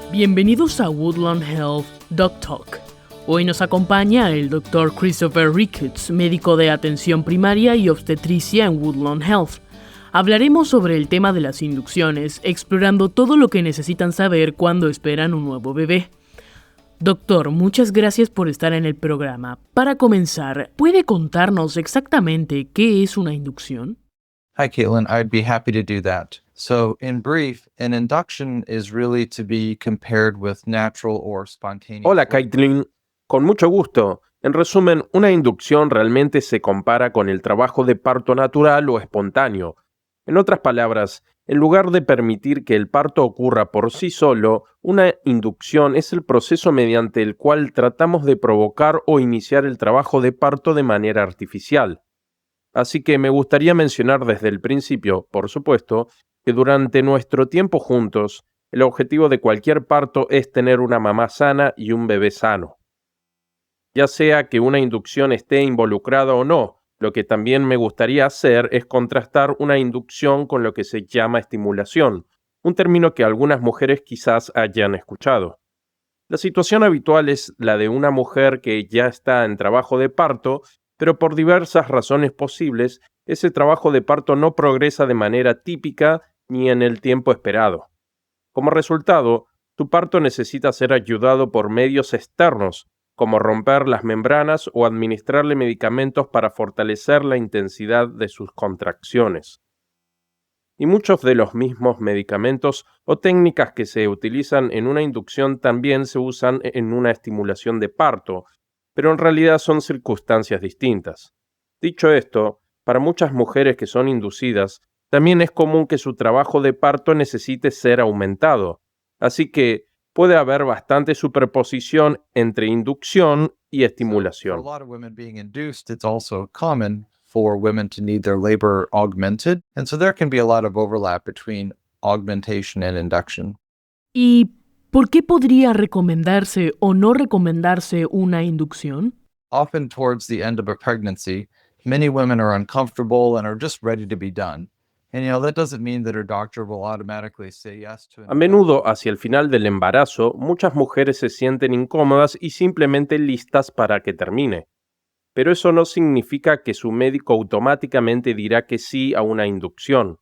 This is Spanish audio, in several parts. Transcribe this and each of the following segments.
Bienvenidos a Woodlawn Health Doc Talk. Hoy nos acompaña el Dr. Christopher Ricketts, médico de atención primaria y obstetricia en Woodlawn Health. Hablaremos sobre el tema de las inducciones, explorando todo lo que necesitan saber cuando esperan un nuevo bebé. Doctor, muchas gracias por estar en el programa. Para comenzar, ¿puede contarnos exactamente qué es una inducción? Hi, Caitlin. I'd be happy to do that. So, in brief, an induction is really to be compared with natural or spontaneous. Hola, Caitlin. Con mucho gusto. En resumen, una inducción realmente se compara con el trabajo de parto natural o espontáneo. En otras palabras, en lugar de permitir que el parto ocurra por sí solo, una inducción es el proceso mediante el cual tratamos de provocar o iniciar el trabajo de parto de manera artificial. Así que me gustaría mencionar desde el principio, por supuesto, que durante nuestro tiempo juntos, el objetivo de cualquier parto es tener una mamá sana y un bebé sano. Ya sea que una inducción esté involucrada o no, lo que también me gustaría hacer es contrastar una inducción con lo que se llama estimulación, un término que algunas mujeres quizás hayan escuchado. La situación habitual es la de una mujer que ya está en trabajo de parto, pero por diversas razones posibles, ese trabajo de parto no progresa de manera típica ni en el tiempo esperado. Como resultado, tu parto necesita ser ayudado por medios externos, como romper las membranas o administrarle medicamentos para fortalecer la intensidad de sus contracciones. Y muchos de los mismos medicamentos o técnicas que se utilizan en una inducción también se usan en una estimulación de parto, pero en realidad son circunstancias distintas. Dicho esto, para muchas mujeres que son inducidas, también es común que su trabajo de parto necesite ser aumentado, así que puede haber bastante superposición entre inducción y estimulación. For a lot of women being induced, it's also common for women to need their labor augmented, and so there can be a lot of overlap between augmentation and induction. ¿Y por qué podría recomendarse o no recomendarse una inducción? Often towards the end of a pregnancy, many women are uncomfortable and are just ready to be done. And that doesn't mean that her doctor will automatically say yes to an A menudo, hacia el final del embarazo, muchas mujeres se sienten incómodas y simplemente listas para que termine. Pero eso no significa que su médico automáticamente dirá que sí a una inducción.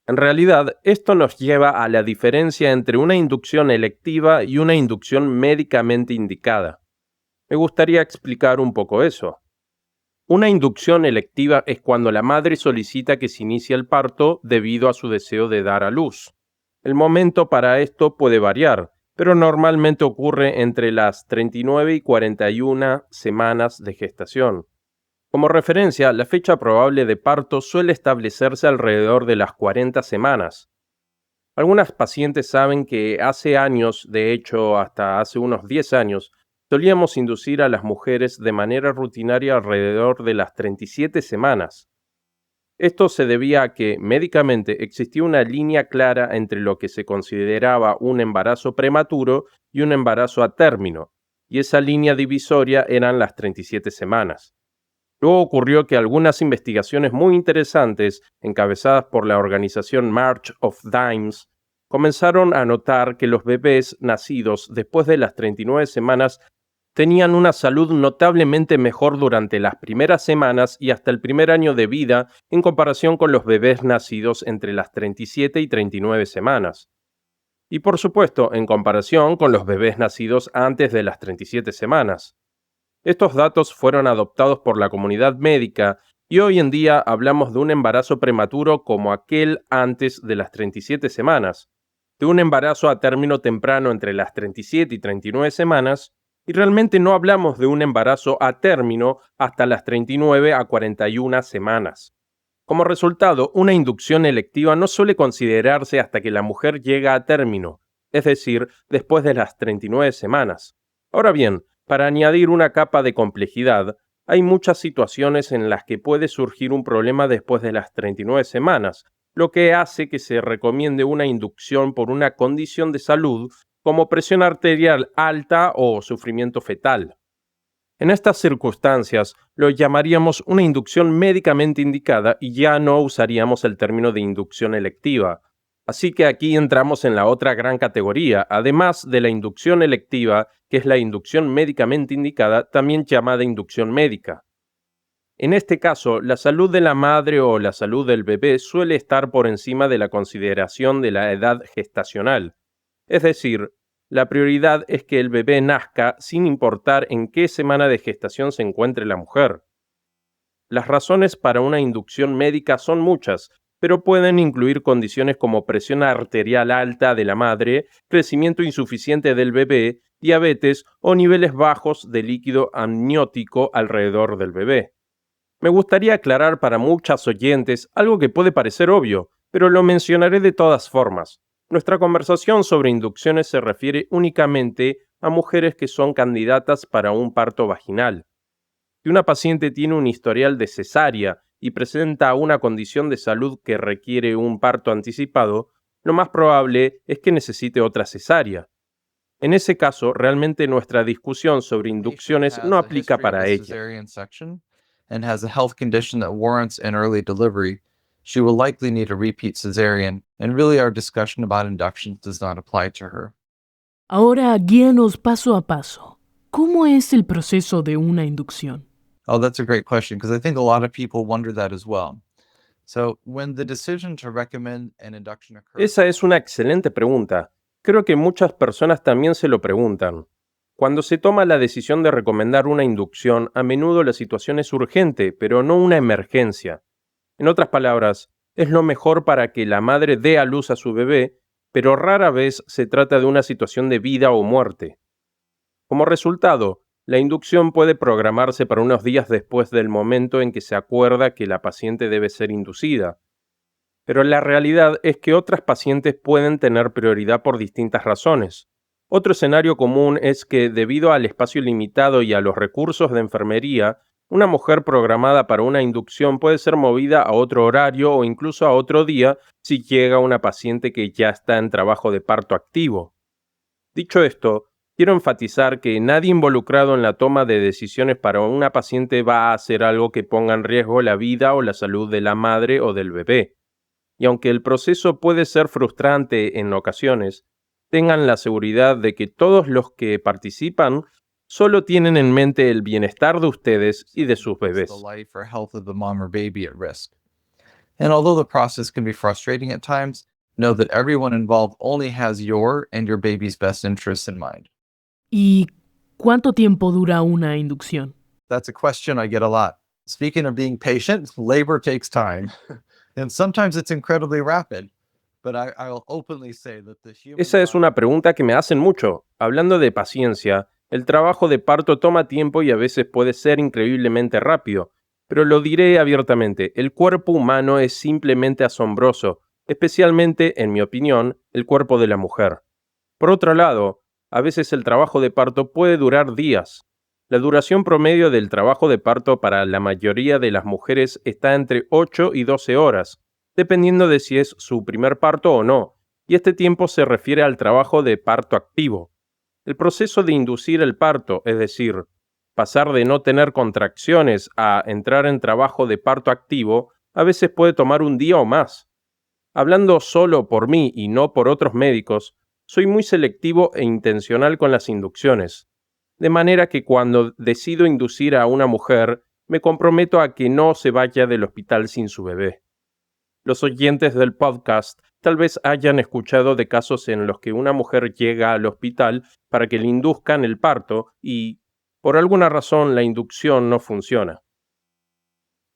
En realidad, esto nos lleva a la diferencia entre una inducción electiva y una inducción médicamente indicada. Me gustaría explicar un poco eso. Una inducción electiva es cuando la madre solicita que se inicie el parto debido a su deseo de dar a luz. El momento para esto puede variar, pero normalmente ocurre entre las 39 y 41 semanas de gestación. Como referencia, la fecha probable de parto suele establecerse alrededor de las 40 semanas. Algunas pacientes saben que hace años, de hecho hasta hace unos 10 años, solíamos inducir a las mujeres de manera rutinaria alrededor de las 37 semanas. Esto se debía a que, médicamente, existía una línea clara entre lo que se consideraba un embarazo prematuro y un embarazo a término, y esa línea divisoria eran las 37 semanas. Luego ocurrió que algunas investigaciones muy interesantes, encabezadas por la organización March of Dimes, comenzaron a notar que los bebés nacidos después de las 39 semanas tenían una salud notablemente mejor durante las primeras semanas y hasta el primer año de vida en comparación con los bebés nacidos entre las 37 y 39 semanas. Y por supuesto, en comparación con los bebés nacidos antes de las 37 semanas. Estos datos fueron adoptados por la comunidad médica y hoy en día hablamos de un embarazo prematuro como aquel antes de las 37 semanas, de un embarazo a término temprano entre las 37 y 39 semanas, y realmente no hablamos de un embarazo a término hasta las 39 a 41 semanas. Como resultado, una inducción electiva no suele considerarse hasta que la mujer llega a término, es decir, después de las 39 semanas. Ahora bien, para añadir una capa de complejidad, hay muchas situaciones en las que puede surgir un problema después de las 39 semanas, lo que hace que se recomiende una inducción por una condición de salud como presión arterial alta o sufrimiento fetal. En estas circunstancias, lo llamaríamos una inducción médicamente indicada y ya no usaríamos el término de inducción electiva. Así que aquí entramos en la otra gran categoría, además de la inducción electiva, que es la inducción médicamente indicada, también llamada inducción médica. En este caso, la salud de la madre o la salud del bebé suele estar por encima de la consideración de la edad gestacional. Es decir, la prioridad es que el bebé nazca sin importar en qué semana de gestación se encuentre la mujer. Las razones para una inducción médica son muchas, pero pueden incluir condiciones como presión arterial alta de la madre, crecimiento insuficiente del bebé, diabetes o niveles bajos de líquido amniótico alrededor del bebé. Me gustaría aclarar para muchas oyentes algo que puede parecer obvio, pero lo mencionaré de todas formas. Nuestra conversación sobre inducciones se refiere únicamente a mujeres que son candidatas para un parto vaginal. Si una paciente tiene un historial de cesárea y presenta una condición de salud que requiere un parto anticipado, lo más probable es que necesite otra cesárea. En ese caso, realmente nuestra discusión sobre inducciones no aplica para ella. And has a health condition that warrants an early delivery, she will likely need a repeat cesarean, and really our discussion about inductions does not apply to her. Ahora guíanos paso a paso. ¿Cómo es el proceso de una inducción? Oh, that's a great question, because I think a lot of people wonder that as well. So, when the decision to recommend an induction occurs... Esa es una excelente pregunta. Creo que muchas personas también se lo preguntan. Cuando se toma la decisión de recomendar una inducción, a menudo la situación es urgente, pero no una emergencia. En otras palabras, es lo mejor para que la madre dé a luz a su bebé, pero rara vez se trata de una situación de vida o muerte. Como resultado, la inducción puede programarse para unos días después del momento en que se acuerda que la paciente debe ser inducida. Pero la realidad es que otras pacientes pueden tener prioridad por distintas razones. Otro escenario común es que, debido al espacio limitado y a los recursos de enfermería, una mujer programada para una inducción puede ser movida a otro horario o incluso a otro día si llega una paciente que ya está en trabajo de parto activo. Dicho esto, quiero enfatizar que nadie involucrado en la toma de decisiones para una paciente va a hacer algo que ponga en riesgo la vida o la salud de la madre o del bebé. Y aunque el proceso puede ser frustrante en ocasiones, tengan la seguridad de que todos los que participan solo tienen en mente el bienestar de ustedes y de sus bebés. And although the process can be frustrating at times, know that everyone involved only has your and your baby's best interests in mind. ¿Y cuánto tiempo dura una inducción? That's a question I get a lot. Speaking of being patient, labor takes time. And sometimes it's incredibly rapid. But I'll openly say that the human Esa es una pregunta que me hacen mucho. Hablando de paciencia, el trabajo de parto toma tiempo y a veces puede ser increíblemente rápido. Pero lo diré abiertamente, el cuerpo humano es simplemente asombroso, especialmente, en mi opinión, el cuerpo de la mujer. Por otro lado, a veces el trabajo de parto puede durar días. La duración promedio del trabajo de parto para la mayoría de las mujeres está entre 8 y 12 horas, dependiendo de si es su primer parto o no, y este tiempo se refiere al trabajo de parto activo. El proceso de inducir el parto, es decir, pasar de no tener contracciones a entrar en trabajo de parto activo, a veces puede tomar un día o más. Hablando solo por mí y no por otros médicos, soy muy selectivo e intencional con las inducciones. De manera que cuando decido inducir a una mujer, me comprometo a que no se vaya del hospital sin su bebé. Los oyentes del podcast tal vez hayan escuchado de casos en los que una mujer llega al hospital para que le induzcan el parto y, por alguna razón, la inducción no funciona.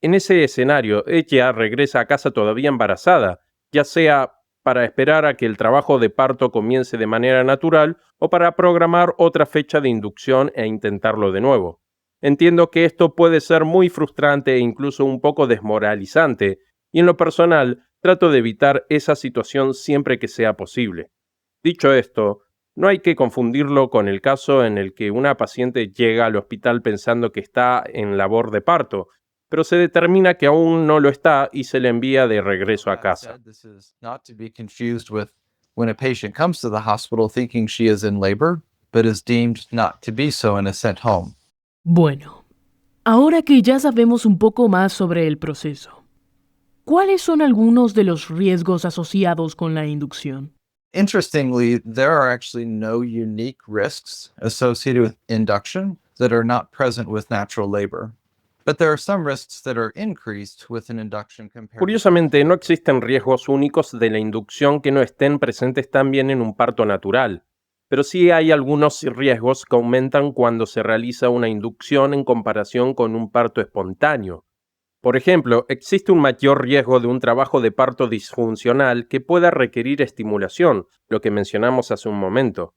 En ese escenario, ella regresa a casa todavía embarazada, ya sea para esperar a que el trabajo de parto comience de manera natural o para programar otra fecha de inducción e intentarlo de nuevo. Entiendo que esto puede ser muy frustrante e incluso un poco desmoralizante, y en lo personal trato de evitar esa situación siempre que sea posible. Dicho esto, no hay que confundirlo con el caso en el que una paciente llega al hospital pensando que está en labor de parto, pero se determina que aún no lo está y se le envía de regreso a casa. This is not to be confused with when a patient comes to the hospital thinking she is in labor, but is deemed not to be so and is sent home. Bueno, ahora que ya sabemos un poco más sobre el proceso, ¿Cuáles son algunos de los riesgos asociados con la inducción? Interestingly, there are actually no unique risks associated with induction that are not present with natural labor. But there are some risks that are increased with an induction compared to Curiosamente, no existen riesgos únicos de la inducción que no estén presentes también en un parto natural, pero sí hay algunos riesgos que aumentan cuando se realiza una inducción en comparación con un parto espontáneo. Por ejemplo, existe un mayor riesgo de un trabajo de parto disfuncional que pueda requerir estimulación, lo que mencionamos hace un momento.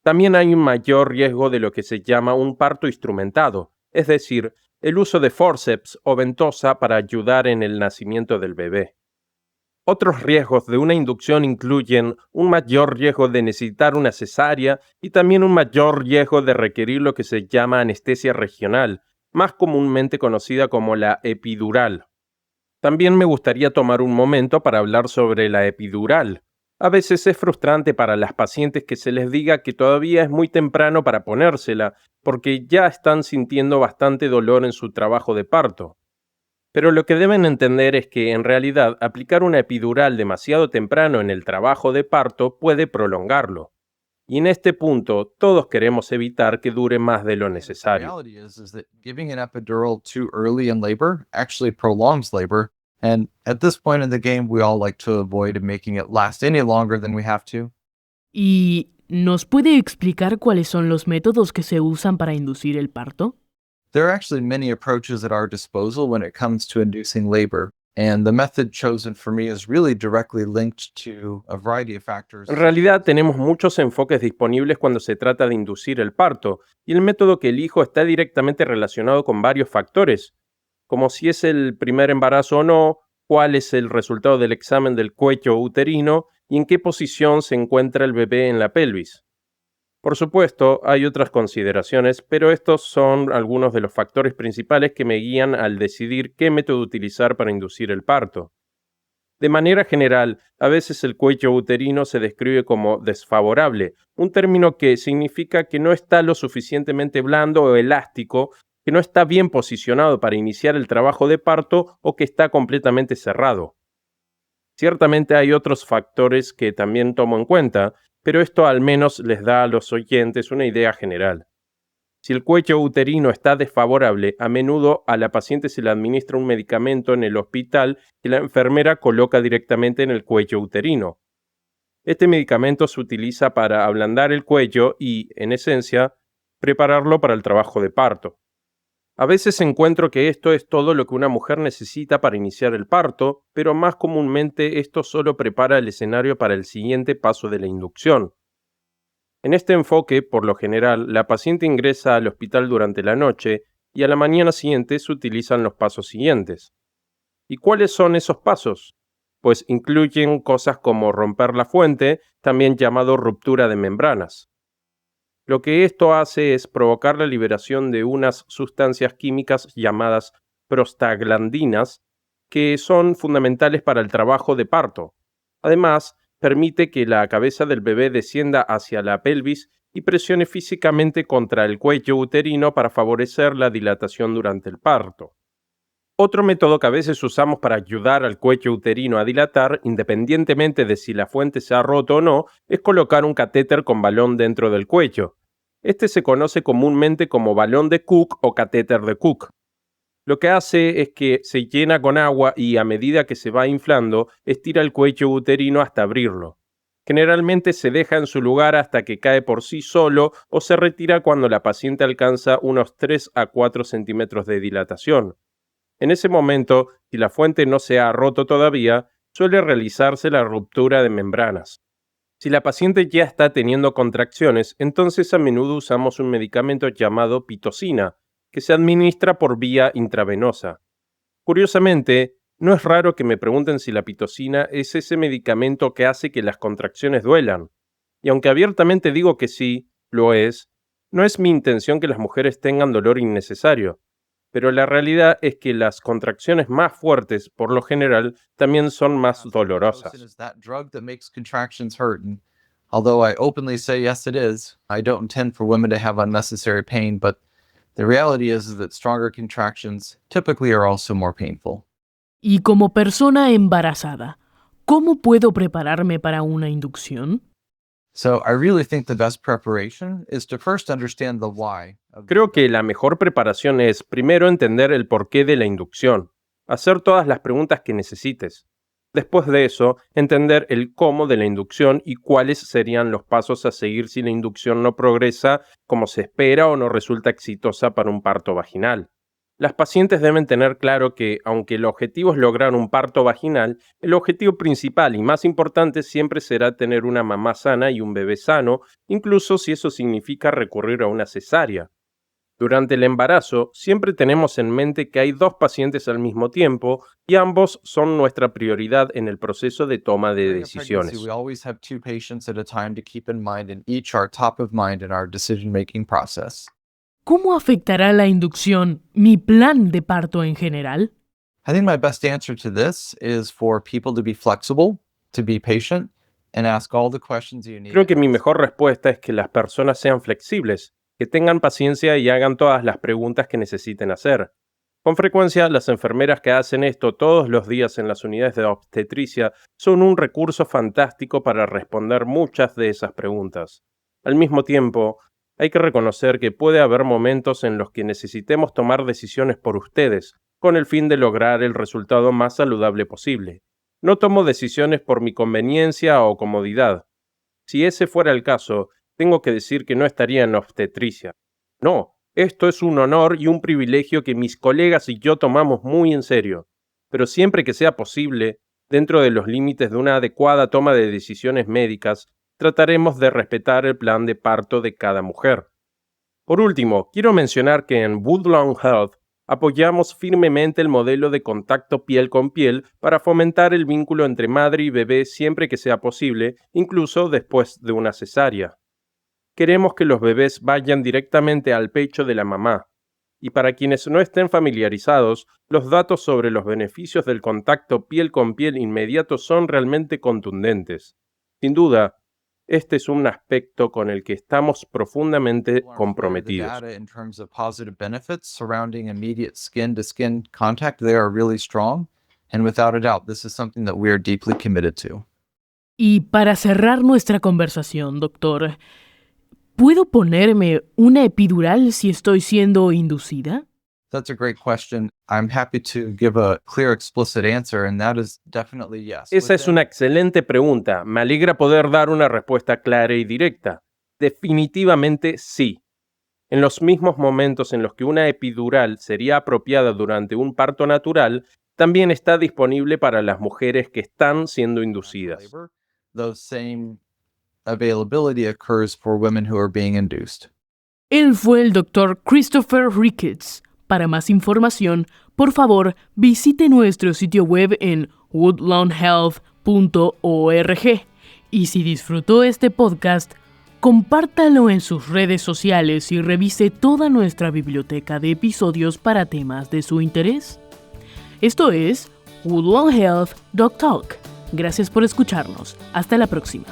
También hay un mayor riesgo de lo que se llama un parto instrumentado, es decir, el uso de forceps o ventosa para ayudar en el nacimiento del bebé. Otros riesgos de una inducción incluyen un mayor riesgo de necesitar una cesárea y también un mayor riesgo de requerir lo que se llama anestesia regional, más comúnmente conocida como la epidural. También me gustaría tomar un momento para hablar sobre la epidural. A veces es frustrante para las pacientes que se les diga que todavía es muy temprano para ponérsela, porque ya están sintiendo bastante dolor en su trabajo de parto. Pero lo que deben entender es que, en realidad, aplicar una epidural demasiado temprano en el trabajo de parto puede prolongarlo. Y en este punto, todos queremos evitar que dure más de lo The necesario. reality is that giving an epidural too early in labor actually prolongs labor. And at this point in the game, we all like to avoid making it last any longer than we have to. ¿Y nos puede explicar cuáles son los métodos que se usan para inducir el parto? There are actually many approaches at our disposal when it comes to inducing labor. And the method chosen for me is really directly linked to a variety of factors. En realidad tenemos muchos enfoques disponibles cuando se trata de inducir el parto, y el método que elijo está directamente relacionado con varios factores, como si es el primer embarazo o no, cuál es el resultado del examen del cuello uterino y en qué posición se encuentra el bebé en la pelvis. Por supuesto, hay otras consideraciones, pero estos son algunos de los factores principales que me guían al decidir qué método utilizar para inducir el parto. De manera general, a veces el cuello uterino se describe como desfavorable, un término que significa que no está lo suficientemente blando o elástico, que no está bien posicionado para iniciar el trabajo de parto o que está completamente cerrado. Ciertamente hay otros factores que también tomo en cuenta, pero esto al menos les da a los oyentes una idea general. Si el cuello uterino está desfavorable, a menudo a la paciente se le administra un medicamento en el hospital que la enfermera coloca directamente en el cuello uterino. Este medicamento se utiliza para ablandar el cuello y, en esencia, prepararlo para el trabajo de parto. A veces encuentro que esto es todo lo que una mujer necesita para iniciar el parto, pero más comúnmente esto solo prepara el escenario para el siguiente paso de la inducción. En este enfoque, por lo general, la paciente ingresa al hospital durante la noche y a la mañana siguiente se utilizan los pasos siguientes. ¿Y cuáles son esos pasos? Pues incluyen cosas como romper la fuente, también llamado ruptura de membranas. Lo que esto hace es provocar la liberación de unas sustancias químicas llamadas prostaglandinas, que son fundamentales para el trabajo de parto. Además, permite que la cabeza del bebé descienda hacia la pelvis y presione físicamente contra el cuello uterino para favorecer la dilatación durante el parto. Otro método que a veces usamos para ayudar al cuello uterino a dilatar, independientemente de si la fuente se ha roto o no, es colocar un catéter con balón dentro del cuello. Este se conoce comúnmente como balón de Cook o catéter de Cook. Lo que hace es que se llena con agua y a medida que se va inflando, estira el cuello uterino hasta abrirlo. Generalmente se deja en su lugar hasta que cae por sí solo o se retira cuando la paciente alcanza unos 3 a 4 centímetros de dilatación. En ese momento, si la fuente no se ha roto todavía, suele realizarse la ruptura de membranas. Si la paciente ya está teniendo contracciones, entonces a menudo usamos un medicamento llamado pitocina, que se administra por vía intravenosa. Curiosamente, no es raro que me pregunten si la pitocina es ese medicamento que hace que las contracciones duelan. Y aunque abiertamente digo que sí, lo es, no es mi intención que las mujeres tengan dolor innecesario. Pero la realidad es que las contracciones más fuertes, por lo general, también son más Pitocin dolorosas. is that drug that makes contractions hurt. And although I openly say yes, it is, I don't intend for women to have unnecessary pain. But the reality is that stronger contractions typically are also more painful. Y como persona embarazada, ¿cómo puedo prepararme para una inducción? So I really think the best preparation is to first understand the why of the Creo que la mejor preparación es primero entender el porqué de la inducción, hacer todas las preguntas que necesites. Después de eso, entender el cómo de la inducción y cuáles serían los pasos a seguir si la inducción no progresa como se espera o no resulta exitosa para un parto vaginal. Las pacientes deben tener claro que, aunque el objetivo es lograr un parto vaginal, el objetivo principal y más importante siempre será tener una mamá sana y un bebé sano, incluso si eso significa recurrir a una cesárea. Durante el embarazo, siempre tenemos en mente que hay 2 pacientes al mismo tiempo y ambos son nuestra prioridad en el proceso de toma de during a pregnancy, decisiones. we always have 2 patients at a time to keep in mind, and each are top of mind in our decision-making process. ¿Cómo afectará la inducción mi plan de parto en general? I think my best answer to this is for people to be flexible, to be patient, and ask all the questions you need. Creo que mi mejor respuesta es que las personas sean flexibles, que tengan paciencia y hagan todas las preguntas que necesiten hacer. Con frecuencia, las enfermeras que hacen esto todos los días en las unidades de obstetricia son un recurso fantástico para responder muchas de esas preguntas. Al mismo tiempo, hay que reconocer que puede haber momentos en los que necesitemos tomar decisiones por ustedes, con el fin de lograr el resultado más saludable posible. No tomo decisiones por mi conveniencia o comodidad. Si ese fuera el caso, tengo que decir que no estaría en obstetricia. No, esto es un honor y un privilegio que mis colegas y yo tomamos muy en serio. Pero siempre que sea posible, dentro de los límites de una adecuada toma de decisiones médicas, trataremos de respetar el plan de parto de cada mujer. Por último, quiero mencionar que en Woodlawn Health apoyamos firmemente el modelo de contacto piel con piel para fomentar el vínculo entre madre y bebé siempre que sea posible, incluso después de una cesárea. Queremos que los bebés vayan directamente al pecho de la mamá. Y para quienes no estén familiarizados, los datos sobre los beneficios del contacto piel con piel inmediato son realmente contundentes. Sin duda, este es un aspecto con el que estamos profundamente comprometidos. The data in terms of positive benefits surrounding immediate skin-to-skin contact, they are really strong. And without a doubt, this is something that we are deeply committed to. Y para cerrar nuestra conversación, doctor, ¿puedo ponerme una epidural si estoy siendo inducida? That's a great question. I'm happy to give a clear, explicit answer, and that is definitely yes. Esa es una excelente pregunta. Me alegra poder dar una respuesta clara y directa. Definitivamente sí. En los mismos momentos en los que una epidural sería apropiada durante un parto natural, también está disponible para las mujeres que están siendo inducidas. Labor, those same availability occurs for women who are being induced. Él fue el Dr. Christopher Ricketts. Para más información, por favor, visite nuestro sitio web en woodlawnhealth.org. Y si disfrutó este podcast, compártalo en sus redes sociales y revise toda nuestra biblioteca de episodios para temas de su interés. Esto es Woodlawn Health Doc Talk. Gracias por escucharnos. Hasta la próxima.